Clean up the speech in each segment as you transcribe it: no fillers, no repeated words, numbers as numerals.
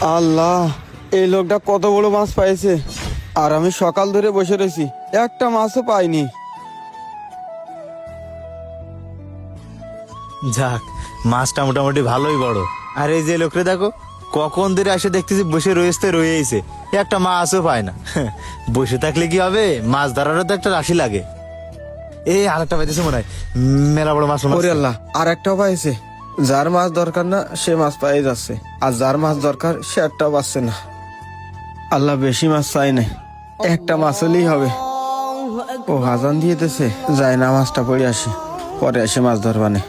আল্লাহ, এই লোকটা কত বড় মাছ পাইছে, আর আমি সকাল ধরে বসে রয়েছি, একটা মাছও পাইনি। যাক, মাছটা মোটামুটি ভালোই বড়। আর এই যে লোকরে দেখো, কখন ধরে এসে দেখতেছি বসে রয়েছে, একটা মাছও পায় না। বসে থাকলে কি হবে, মাছ ধরারও তো একটা রাশি লাগে। এই আরেকটা পাইতেছে মনে হয়, মেলা বড় মাছ মনে ওরে হচ্ছে। আল্লাহ, আর একটাও পাইছে। যার মাছ দরকার না সে মাছ পাই যাচ্ছে, আর যার মাছ দরকার সে একটাও পাচ্ছে না। আল্লাহ, বেশি মাছ চাই না, একটা মাছ হলেই হবে। ও আজান দিয়েছে, যাই না মাছটা পড়ে আসি, পরে এসে মাছ ধরবানে।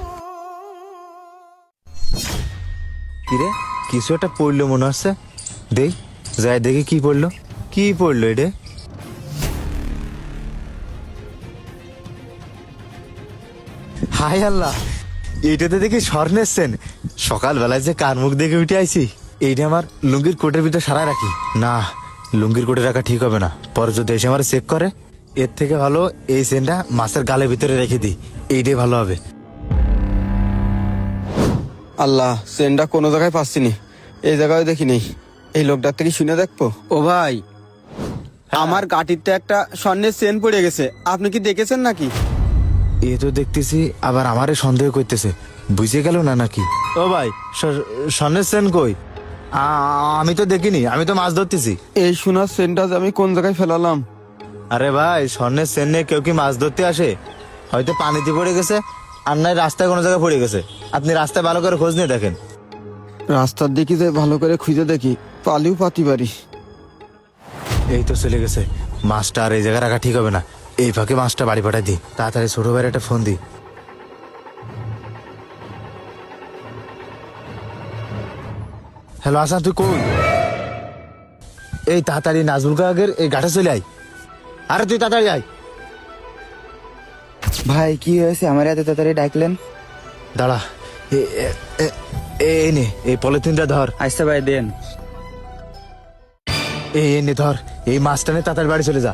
কিরে, কিছু একটা পড়লো মনে হচ্ছে, দেখ যাই দেখি কি পড়লো এটা। হাই আল্লাহ, এইটাতে দেখি স্বর্ণের সেন। সকালবেলায় যে কার মুখ দেখে উঠে আইছি, এইটা আমার লুঙ্গির কোটের ভিতরে সারাই রাখি। না, লুঙ্গির কোটে রাখা ঠিক হবে না, পরে যদি এসে আমার চেক করে। এর থেকে ভালো এই সেনটা মাছের গালের ভিতরে রেখে দিই, এইটাই ভালো হবে। আল্লাহ, সেনটা কোনো জায়গায় পাচ্ছি নি, এই জায়গায় দেখি নেই। এই লোকটার থেকে শুনে দেখবো। ও ভাই, আমার গাটিতে একটা স্বর্ণের চেন পড়ে গেছে, আপনি কি দেখেছেন নাকি? এ তো দেখতেছি আবার আমারে সন্দেহ করতেছে, বুঝে গেল না নাকি? ও ভাই, স্বর্ণের সেন কই? আমি তো দেখিনি, আমি তো মাছ ধরতেছি। এই সোনার চেনটা যে আমি কোন জায়গায় ফেলালাম। আরে ভাই, স্বর্ণের সেন নিয়ে কেউ কি মাছ ধরতে আসে? হয়তো পানিতে পড়ে গেছে, আর নয় রাস্তায় কোনো জায়গায় পড়ে গেছে। আপনি রাস্তায় ভালো করে খোঁজ নিয়ে দেখেন। রাস্তার দিকে যে ভালো করে খুঁজে দেখি, পালিও পাতি পারি। এই তো চলে গেছে, মাছটা আর এই জায়গায় রাখা ঠিক হবে না। এই ফাঁকে মাছটা বাড়ি পাঠাই দিই, তাড়াতাড়ি ছোট ভাইয়ের একটা ফোন দিই। হ্যালো আসান, তুই কই? এই তাড়াতাড়ি নাজমুল কাকের এই ঘাটে চলে আয়। আরে তুই তাড়াতাড়ি আয়। ভাই কি হয়েছে, আমার এত তাড়াতাড়ি ডাকলেন? দাঁড়া, এই নে, এই পলিথিনটা ধর। আচ্ছা ভাই দেন। এই নে ধর, এই মাছটা নিয়ে তাড়াতাড়ি বাড়ি চলে যা।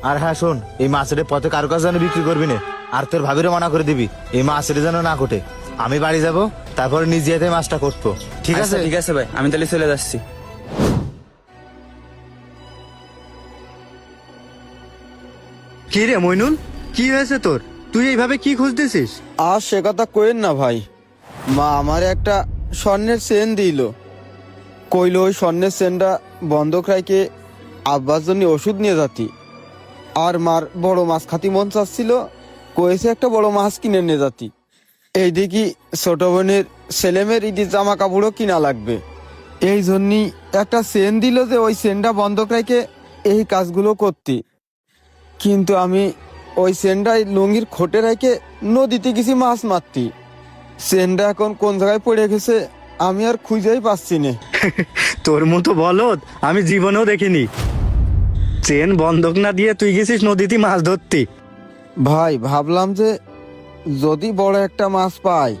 আর হ্যাঁ শোন, এই মাছের পথে কারো কাছে যেন বিক্রি করবি না, আর তোর ভাবিরও মানা করে দিবি এই মাছের যেন না কোটে। আমি বাড়ি যাব, তারপরে নিজে হাতে মাছটা করতো, ঠিক আছে? ঠিক আছে ভাই, আমি তাহলে চলে যাচ্ছি। কি রে মইনুল, কি হয়েছে তোর? তুই এইভাবে কি খুঁজতেছিস? আর সে কথা কইেন না ভাই, মা আমার একটা স্বর্ণের চেন দিল, কইলো ওই স্বর্ণের চেনটা বন্ধক রাখে আব্বার জন্য ওষুধ নিয়ে যাতি। আর মার বড় মাছ খাতি মন চাচ্ছিল, কয়েছে একটা বড় মাছ কিনে নিয়ে যাতি। এই দেখি ছোট বোনের ছেলেমেয়ের ঈদের জামা কাপড়ও কিনা লাগবে, এই জন্যই একটা চেন দিল যে ওই চেনটা বন্ধক রেখে এই কাজগুলো করতি। কিন্তু আমি ওই চেনটাই লুঙ্গির খোটে রেখে নদীতে গেছি মাছ মারতি। চেনটা এখন কোন জায়গায় পড়ে গেছে আমি আর খুঁজেই পাচ্ছি না। তোর মতো বলদ আমি জীবনেও দেখিনি। চেন বন্ধক না দিয়ে তুই গেছিস নদীতে মাছ ধরতি? ভাই ভাবলাম যে যদি বড় একটা মাছ পাই,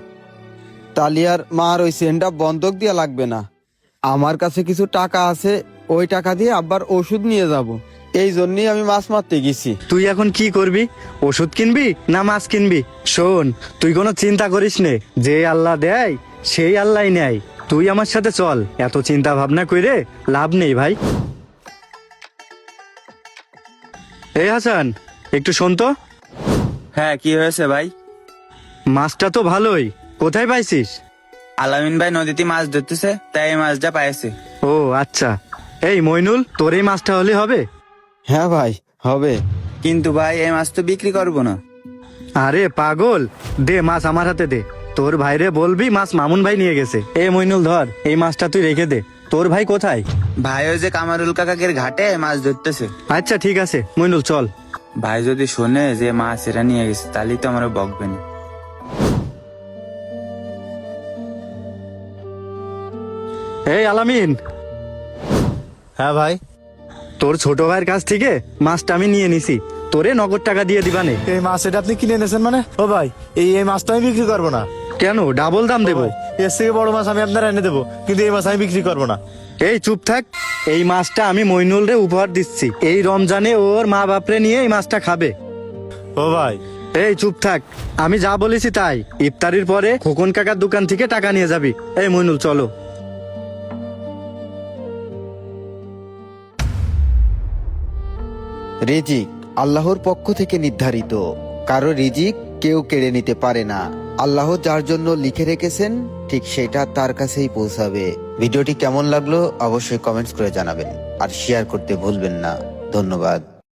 তাহলে আর মার ওই চেনটা বন্ধক দিয়া লাগবে না। আমার কাছে কিছু টাকা আছে, ওই টাকা দিয়ে আব্বার ওষুধ নিয়ে যাব, এই জন্যই আমি মাছ মারতে গেছি। তুই এখন কি করবি? ওষুধ কিনবি না মাছ কিনবি? শোন, তুই কোনো চিন্তা করিস নে, যে আল্লাহ দেয় সেই আল্লাহ নেয়। তুই আমার সাথে চল, এত চিন্তা ভাবনা কইরে লাভ নেই ভাই। এই হাসান, একটু শোন তো। হ্যাঁ কি হয়েছে ভাই? মাছটা তো ভালোই, কোথায় পাইছিস? আলামিন ভাই নদীতে মাছ ধরতেছে, তাই এই মাছটা পাইছে। ও আচ্ছা। এই মইনুল, তোর এই মাছটা হলে হবে? হ্যাঁ ভাই, হবে। কিন্তু ভাই এই মাছ তো বিক্রি করবো না। আরে পাগল, দে মাছ আমার হাতে দে। তোর ভাইরে বলবি মাছ মামুন ভাই নিয়ে গেছে। এ মইনুল ধর, এই মাছটা তুই রেখে দে। তোর ভাই কোথায়? ভাই ওই যে কামারুল কাকাকের ঘাটে মাছ ধরতেছে। আচ্ছা ঠিক আছে মইনুল, চল। ভাই যদি শোনে যে মাছ এরা নিয়ে গেছে, তাহলেই তো আমার বকবে না। এই আলামিন, হ্যাঁ ভাই। তোর ছোট ভাইয়ের কাছ থেকে মাছটা আমি নিয়ে নিছি, তোরে নগদ টাকা দিয়ে দিবানে। এই মাছ এটা আপনি কিনে এনেছেন মানে? ও ভাই, এই মাছটা আমি বিক্রি করবো না। কেন, ডাবল দাম দেবো? এর থেকে বড় মাছ আমি আপনার এনে দেবো, কিন্তু এই মাছ আমি বিক্রি করবো না। এই চুপ থাক। এই মাছটা আমি মইনুল রে উপহার দিচ্ছি, এই রমজানে ওর মা বাপরে নিয়ে এই মাছটা খাবে। ও ভাই, এই চুপ থাক, আমি যা বলেছি তাই। ইফতারির পরে খোকন কাকার দোকান থেকে টাকা নিয়ে যাবি। এই মইনুল চলো। রিজিক আল্লাহর পক্ষ থেকে নির্ধারিত, কারো রিজিক কেউ কেড়ে নিতে পারে না। আল্লাহ যার জন্য লিখে রেখেছেন ঠিক সেটা তার কাছেই পৌঁছাবে। ভিডিওটি কেমন লাগলো অবশ্যই কমেন্টস করে জানাবেন আর শেয়ার করতে ভুলবেন না। ধন্যবাদ।